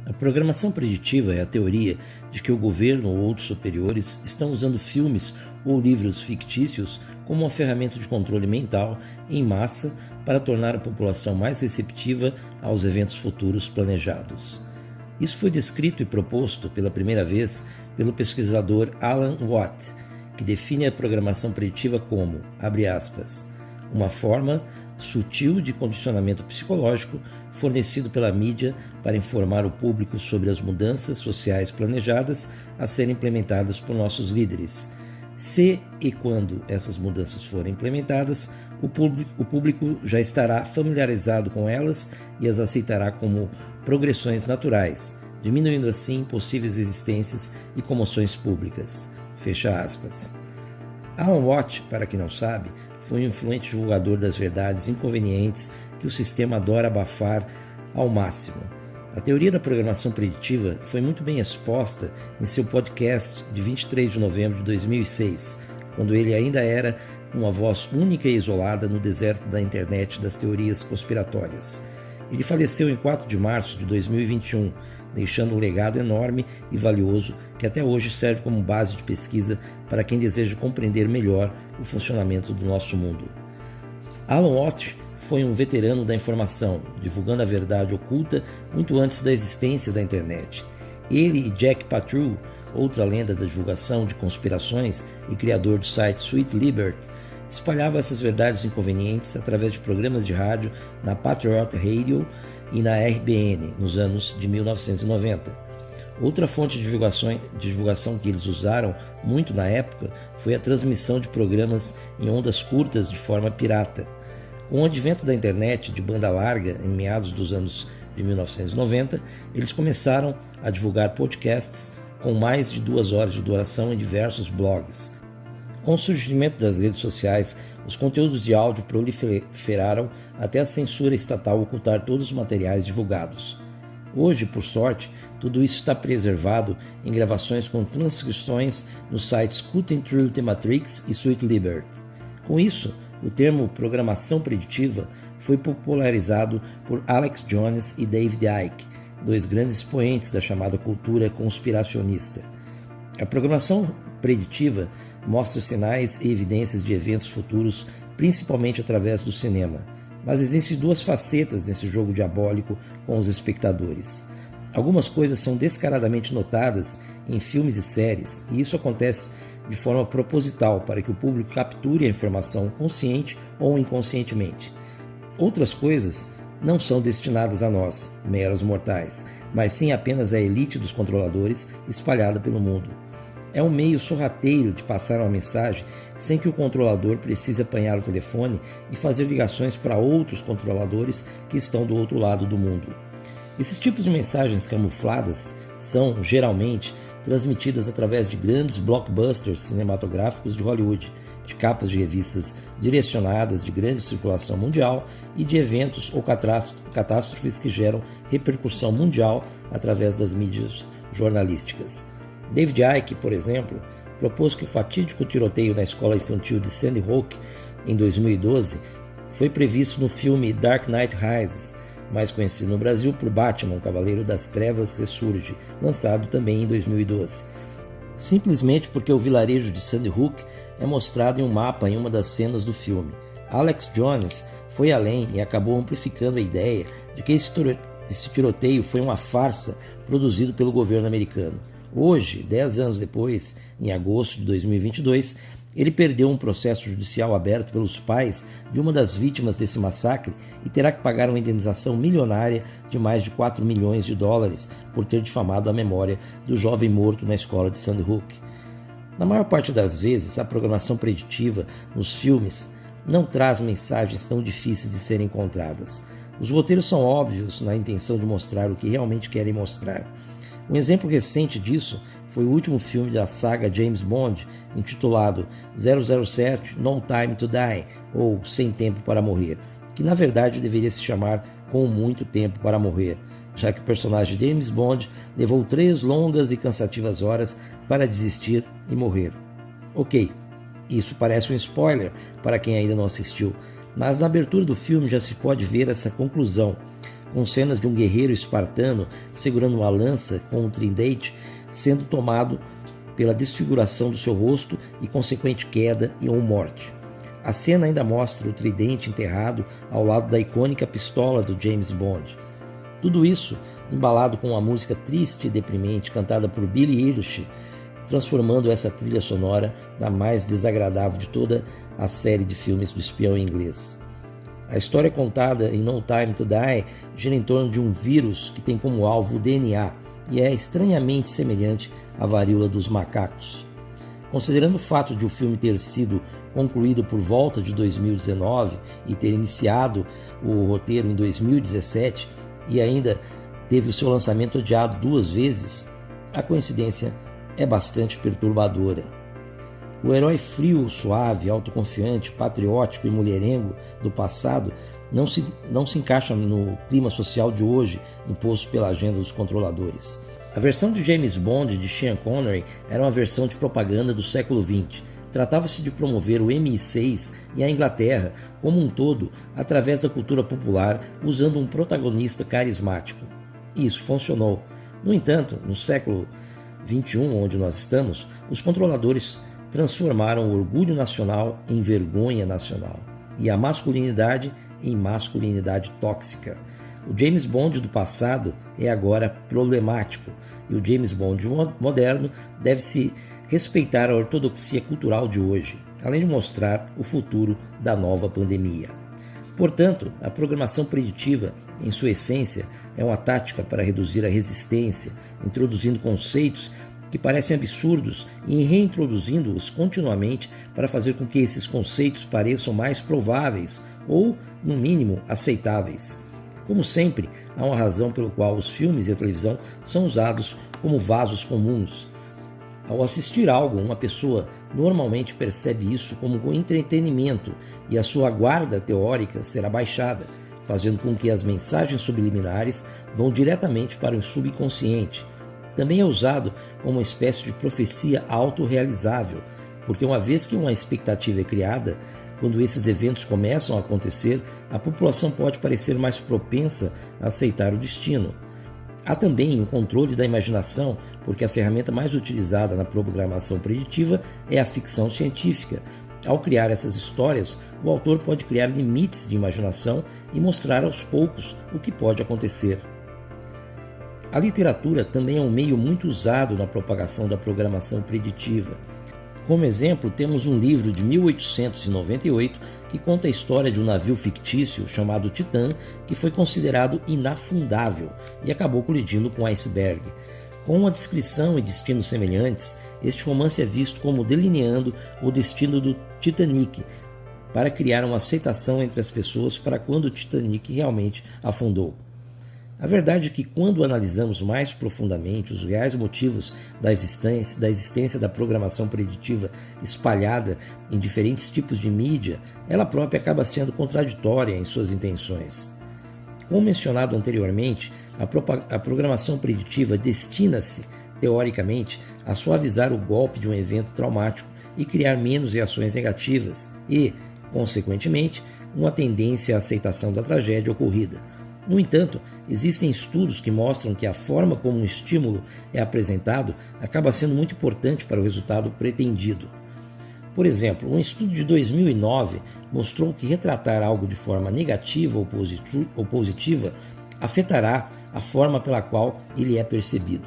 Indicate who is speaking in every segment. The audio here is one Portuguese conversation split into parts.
Speaker 1: A programação preditiva é a teoria de que o governo ou outros superiores estão usando filmes ou livros fictícios como uma ferramenta de controle mental em massa para tornar a população mais receptiva aos eventos futuros planejados. Isso foi descrito e proposto pela primeira vez pelo pesquisador Alan Watt, que define a programação preditiva como, abre aspas, uma forma sutil de condicionamento psicológico fornecido pela mídia para informar o público sobre as mudanças sociais planejadas a serem implementadas por nossos líderes. Se e quando essas mudanças forem implementadas, o público já estará familiarizado com elas e as aceitará como progressões naturais, diminuindo assim possíveis resistências e comoções públicas. Fecha aspas. Alan Watt, para quem não sabe, foi um influente divulgador das verdades inconvenientes que o sistema adora abafar ao máximo. A teoria da programação preditiva foi muito bem exposta em seu podcast de 23 de novembro de 2006, quando ele ainda era uma voz única e isolada no deserto da internet das teorias conspiratórias. Ele faleceu em 4 de março de 2021, deixando um legado enorme e valioso que até hoje serve como base de pesquisa para quem deseja compreender melhor o funcionamento do nosso mundo. Alan Watt foi um veterano da informação, divulgando a verdade oculta muito antes da existência da internet. Ele e Jack Patroux, outra lenda da divulgação de conspirações e criador do site Sweet Liberty, espalhava essas verdades inconvenientes através de programas de rádio na Patriot Radio e na RBN nos anos de 1990. Outra fonte de divulgação que eles usaram muito na época foi a transmissão de programas em ondas curtas de forma pirata. Com o advento da internet de banda larga em meados dos anos de 1990, eles começaram a divulgar podcasts com mais de 2 horas de duração em diversos blogs. Com o surgimento das redes sociais, os conteúdos de áudio proliferaram até a censura estatal ocultar todos os materiais divulgados. Hoje, por sorte, tudo isso está preservado em gravações com transcrições nos sites Cutting Through the Matrix e Sweet Liberty. Com isso, o termo programação preditiva foi popularizado por Alex Jones e David Icke, 2 grandes expoentes da chamada cultura conspiracionista. A programação preditiva mostra sinais e evidências de eventos futuros, principalmente através do cinema. Mas existem 2 facetas nesse jogo diabólico com os espectadores. Algumas coisas são descaradamente notadas em filmes e séries, e isso acontece de forma proposital para que o público capture a informação consciente ou inconscientemente. Outras coisas não são destinadas a nós, meros mortais, mas sim apenas à elite dos controladores espalhada pelo mundo. É um meio sorrateiro de passar uma mensagem sem que o controlador precise apanhar o telefone e fazer ligações para outros controladores que estão do outro lado do mundo. Esses tipos de mensagens camufladas são, geralmente, transmitidas através de grandes blockbusters cinematográficos de Hollywood, de capas de revistas direcionadas de grande circulação mundial e de eventos ou catástrofes que geram repercussão mundial através das mídias jornalísticas. David Icke, por exemplo, propôs que o fatídico tiroteio na escola infantil de Sandy Hook, em 2012, foi previsto no filme Dark Knight Rises, mais conhecido no Brasil por Batman, Cavaleiro das Trevas Ressurge, lançado também em 2012. Simplesmente porque o vilarejo de Sandy Hook é mostrado em um mapa em uma das cenas do filme. Alex Jones foi além e acabou amplificando a ideia de que esse tiroteio foi uma farsa produzido pelo governo americano. Hoje, 10 anos depois, em agosto de 2022, ele perdeu um processo judicial aberto pelos pais de uma das vítimas desse massacre e terá que pagar uma indenização milionária de mais de 4 milhões de dólares por ter difamado a memória do jovem morto na escola de Sandy Hook. Na maior parte das vezes, a programação preditiva nos filmes não traz mensagens tão difíceis de serem encontradas. Os roteiros são óbvios na intenção de mostrar o que realmente querem mostrar. Um exemplo recente disso foi o último filme da saga James Bond, intitulado 007 No Time to Die, ou Sem Tempo para Morrer, que na verdade deveria se chamar Com Muito Tempo para Morrer, já que o personagem James Bond levou 3 longas e cansativas horas para desistir e morrer. Ok, isso parece um spoiler para quem ainda não assistiu, mas na abertura do filme já se pode ver essa conclusão. com cenas de um guerreiro espartano segurando uma lança com um tridente sendo tomado pela desfiguração do seu rosto e consequente queda ou morte. A cena ainda mostra o tridente enterrado ao lado da icônica pistola do James Bond. Tudo isso embalado com uma música triste e deprimente cantada por Billie Eilish, transformando essa trilha sonora na mais desagradável de toda a série de filmes do espião inglês. A história contada em No Time to Die gira em torno de um vírus que tem como alvo o DNA e é estranhamente semelhante à varíola dos macacos. Considerando o fato de o filme ter sido concluído por volta de 2019 e ter iniciado o roteiro em 2017 e ainda teve o seu lançamento adiado 2 vezes, a coincidência é bastante perturbadora. O herói frio, suave, autoconfiante, patriótico e mulherengo do passado não se encaixa no clima social de hoje imposto pela agenda dos controladores. A versão de James Bond de Sean Connery era uma versão de propaganda do século XX. Tratava-se de promover o MI6 e a Inglaterra como um todo através da cultura popular, usando um protagonista carismático. E isso funcionou. No entanto, no século XXI, onde nós estamos, os controladores transformaram o orgulho nacional em vergonha nacional e a masculinidade em masculinidade tóxica. O James Bond do passado é agora problemático e o James Bond moderno deve-se respeitar a ortodoxia cultural de hoje, além de mostrar o futuro da nova pandemia. Portanto, a programação preditiva, em sua essência, é uma tática para reduzir a resistência, introduzindo conceitos que parecem absurdos e reintroduzindo-os continuamente para fazer com que esses conceitos pareçam mais prováveis ou, no mínimo, aceitáveis. Como sempre, há uma razão pela qual os filmes e a televisão são usados como vasos comuns. Ao assistir algo, uma pessoa normalmente percebe isso como um entretenimento e a sua guarda teórica será baixada, fazendo com que as mensagens subliminares vão diretamente para o subconsciente. Também é usado como uma espécie de profecia autorrealizável, porque uma vez que uma expectativa é criada, quando esses eventos começam a acontecer, a população pode parecer mais propensa a aceitar o destino. Há também o controle da imaginação, porque a ferramenta mais utilizada na programação preditiva é a ficção científica. Ao criar essas histórias, o autor pode criar limites de imaginação e mostrar aos poucos o que pode acontecer. A literatura também é um meio muito usado na propagação da programação preditiva. Como exemplo, temos um livro de 1898 que conta a história de um navio fictício chamado Titã, que foi considerado inafundável e acabou colidindo com um iceberg. Com uma descrição e destinos semelhantes, este romance é visto como delineando o destino do Titanic, para criar uma aceitação entre as pessoas para quando o Titanic realmente afundou. A verdade é que, quando analisamos mais profundamente os reais motivos da existência da programação preditiva espalhada em diferentes tipos de mídia, ela própria acaba sendo contraditória em suas intenções. Como mencionado anteriormente, a programação preditiva destina-se, teoricamente, a suavizar o golpe de um evento traumático e criar menos reações negativas e, consequentemente, uma tendência à aceitação da tragédia ocorrida. No entanto, existem estudos que mostram que a forma como um estímulo é apresentado acaba sendo muito importante para o resultado pretendido. Por exemplo, um estudo de 2009 mostrou que retratar algo de forma negativa ou positiva afetará a forma pela qual ele é percebido.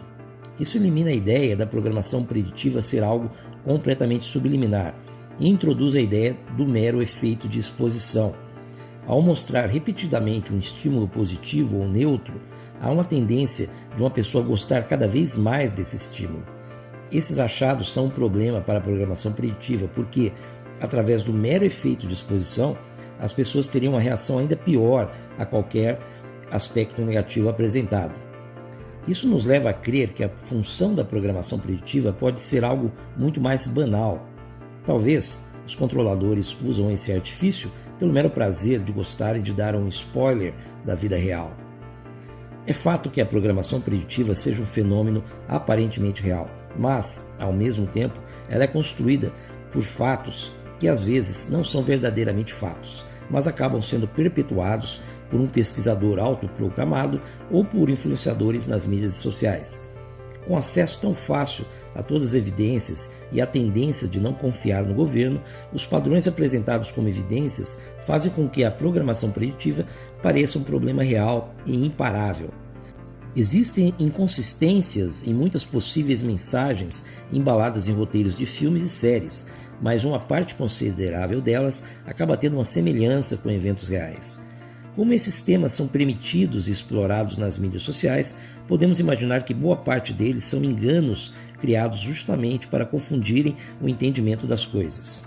Speaker 1: Isso elimina a ideia da programação preditiva ser algo completamente subliminar e introduz a ideia do mero efeito de exposição. Ao mostrar repetidamente um estímulo positivo ou neutro, há uma tendência de uma pessoa gostar cada vez mais desse estímulo. Esses achados são um problema para a programação preditiva, porque, através do mero efeito de exposição, as pessoas teriam uma reação ainda pior a qualquer aspecto negativo apresentado. Isso nos leva a crer que a função da programação preditiva pode ser algo muito mais banal. Talvez os controladores usam esse artifício pelo mero prazer de gostarem de dar um spoiler da vida real. É fato que a programação preditiva seja um fenômeno aparentemente real, mas, ao mesmo tempo, ela é construída por fatos que às vezes não são verdadeiramente fatos, mas acabam sendo perpetuados por um pesquisador autoproclamado ou por influenciadores nas mídias sociais. Com acesso tão fácil a todas as evidências e a tendência de não confiar no governo, os padrões apresentados como evidências fazem com que a programação preditiva pareça um problema real e imparável. Existem inconsistências em muitas possíveis mensagens embaladas em roteiros de filmes e séries, mas uma parte considerável delas acaba tendo uma semelhança com eventos reais. Como esses temas são permitidos e explorados nas mídias sociais, podemos imaginar que boa parte deles são enganos criados justamente para confundirem o entendimento das coisas.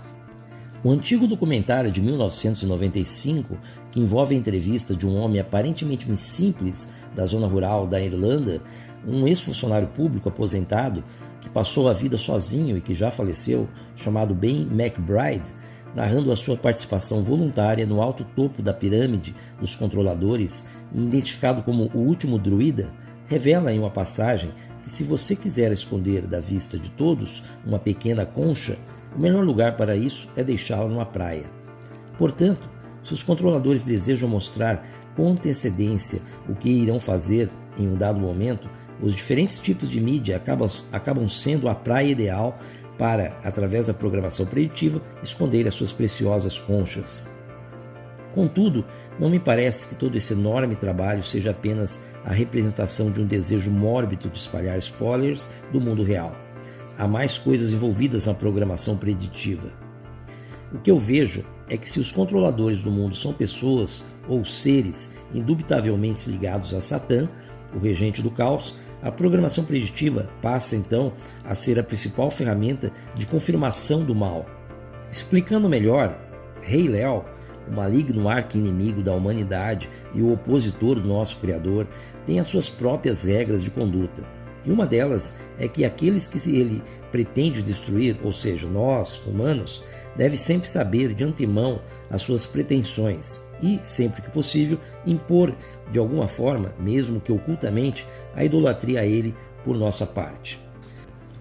Speaker 1: Um antigo documentário de 1995, que envolve a entrevista de um homem aparentemente simples da zona rural da Irlanda, um ex-funcionário público aposentado que passou a vida sozinho e que já faleceu, chamado Ben McBride, narrando a sua participação voluntária no alto topo da pirâmide dos controladores e identificado como o último druida, revela em uma passagem que se você quiser esconder da vista de todos uma pequena concha, o melhor lugar para isso é deixá-la numa praia. Portanto, se os controladores desejam mostrar com antecedência o que irão fazer em um dado momento, os diferentes tipos de mídia acabam sendo a praia ideal para, através da programação preditiva, esconder as suas preciosas conchas. Contudo, não me parece que todo esse enorme trabalho seja apenas a representação de um desejo mórbido de espalhar spoilers do mundo real. Há mais coisas envolvidas na programação preditiva. O que eu vejo é que se os controladores do mundo são pessoas ou seres indubitavelmente ligados a Satã, o regente do caos, a programação preditiva passa então a ser a principal ferramenta de confirmação do mal. Explicando melhor, Rei Leó, o maligno arqui-inimigo da humanidade e o opositor do nosso Criador, tem as suas próprias regras de conduta. E uma delas é que aqueles que ele pretende destruir, ou seja, nós, humanos, deve sempre saber de antemão as suas pretensões e, sempre que possível, impor de alguma forma, mesmo que ocultamente, a idolatria a ele por nossa parte.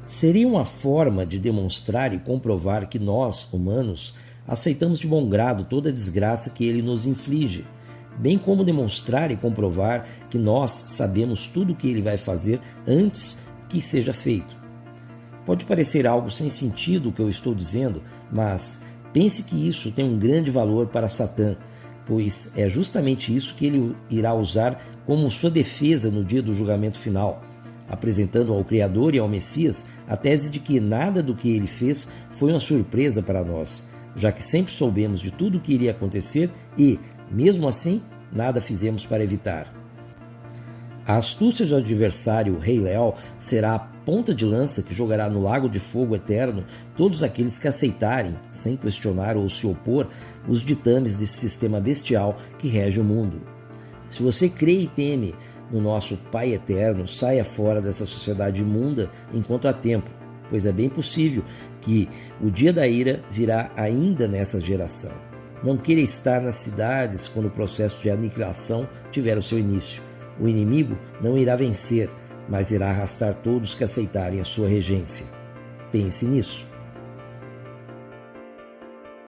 Speaker 1: Seria uma forma de demonstrar e comprovar que nós, humanos, aceitamos de bom grado toda a desgraça que ele nos inflige, bem como demonstrar e comprovar que nós sabemos tudo o que ele vai fazer antes que seja feito. Pode parecer algo sem sentido o que eu estou dizendo, mas pense que isso tem um grande valor para Satã, pois é justamente isso que ele irá usar como sua defesa no dia do julgamento final, apresentando ao Criador e ao Messias a tese de que nada do que ele fez foi uma surpresa para nós, já que sempre soubemos de tudo o que iria acontecer e, mesmo assim, nada fizemos para evitar. A astúcia do adversário Rei Leó será a ponta de lança que jogará no lago de fogo eterno todos aqueles que aceitarem, sem questionar ou se opor, os ditames desse sistema bestial que rege o mundo. Se você crê e teme no nosso Pai Eterno, saia fora dessa sociedade imunda enquanto há tempo, pois é bem possível que o dia da ira virá ainda nessa geração. Não queira estar nas cidades quando o processo de aniquilação tiver o seu início. O inimigo não irá vencer, mas irá arrastar todos que aceitarem a sua regência. Pense nisso.